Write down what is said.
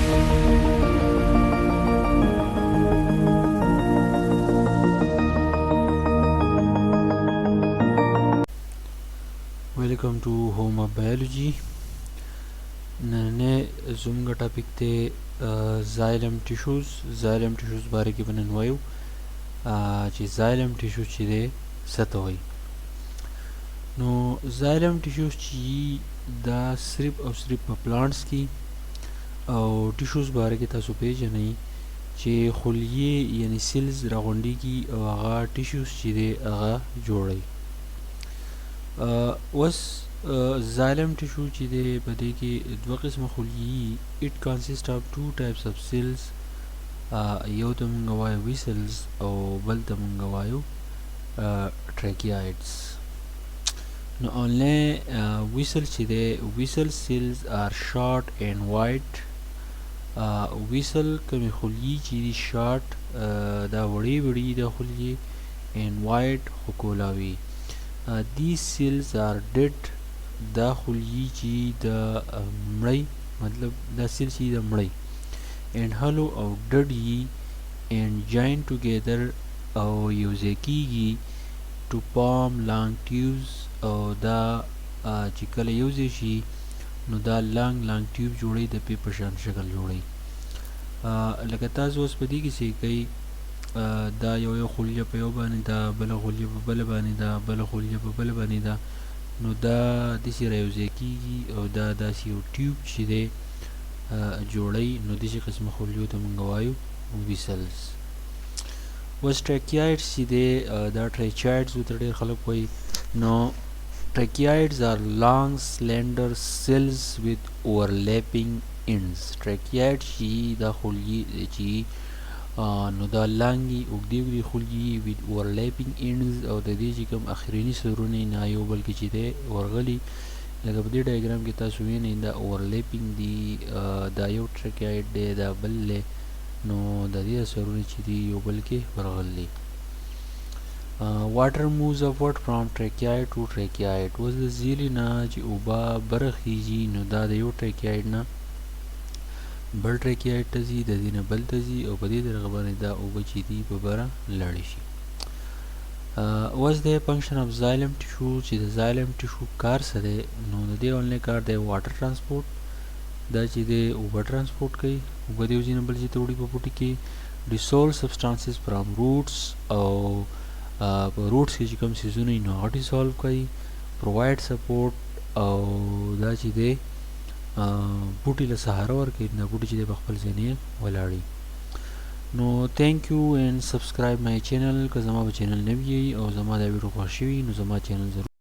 Welcome to Home of Biology. نننې زموږ ټاپک دی زایلم ټیشوز باره کې به نن وایو چې زایلم ټیشوز چې دی څه ته وایي. نو زایلم ټیشوز چې دا صرف او صرف په پلانټس کې او ټیشوز باره کې تاسو پیژنئ چې خلیې یعنی سیلز راغونډېږي او هغه ټیشوز چې دی هغه جوړوي. اوس xylem tissue چې دی په دې کې دوه قسمه خلیې. it consists of two types of cells. یو ته مونږ وایو ویسلز او بل ته مونږ وایو tracheoids. نو only ویسل چې دی ویسل cells are short and white. ویسل کومې خلیې چې دي شارټ دا وړې وړې د خلیې and white خو کولاوي. these cells are dead. دا خلیې چې د مړی مطلب دا سیل چې د مړی and hollow او ډډ یي and join together او یوځای کیږي to form long tubes. او دا چې کله یوځای شي نو دا long tube جوړوي د پیپر شان شکل جوړوي. لکه تاسو اوس په دې کې چې کوي دا یو خلیه په یو باندې دا بل خلیه په بل باندې دا بل خلیه په بل باندې دا نو دا داسې رایوځای کېږي او دا داسې یو ټیوب چې دی جوړوي. نو داسې قسمه خلیو ته مونږ وایو ویسلز. اوس ټریکیایډز چې دی دا ټریچایډز ورته ډېر خلک وایي. نو ټریکیایډز are long slender cells with overlapping ends. ټریکیایډ چې دا خلیې چې نو دا لاندې اوږدې خلیې with overlapping ends او د دې چې کوم اخریني سرونه نه یو بل کې چې دی ورغلي لکه په دې ډایګرام کې تاسو وینئ دا overlapping دي. دا یو ټریکیایډ دی دا بل دی نو د دې سرونه چې دي یو بل کې ورغلي. water moves upward from trachea to trachea. اوس د زیلې نه چې اوبه برخیږي نو دا د یو ټریکیایډ نه بل ټریکیایډ ته ځي د دې نه بل ته ځي او په دې طریقه باندې دا اوبه چې دي په بره لاړې شي. اوس د فنکشن اف زایلم ټیشو چې د زایلم ټیشو کار څه دی نو د دې اونلی کار دی واټر ټرانسپورټ. دا چې دی اوبه ټرانسپورټ کوي اوبه د یو ځای نه بل ځای ته وړي په بوټي کې. ډیسولو سبسټانسز فرام روټس او په روټس کې چې کوم څیزونه وي نو هغه ډیسولو کوي. پرووایډ سپورټ او دا چې دی بوټي له سهاره ورکوي دا بوټي چې دی په خپل ځای نه ولاړي. نو تھینک یو اینڈ سبسکرایب مای چینل که زما په چینل نوي او زما دا ویډیو خوښ شوي نو زما چینل ضرور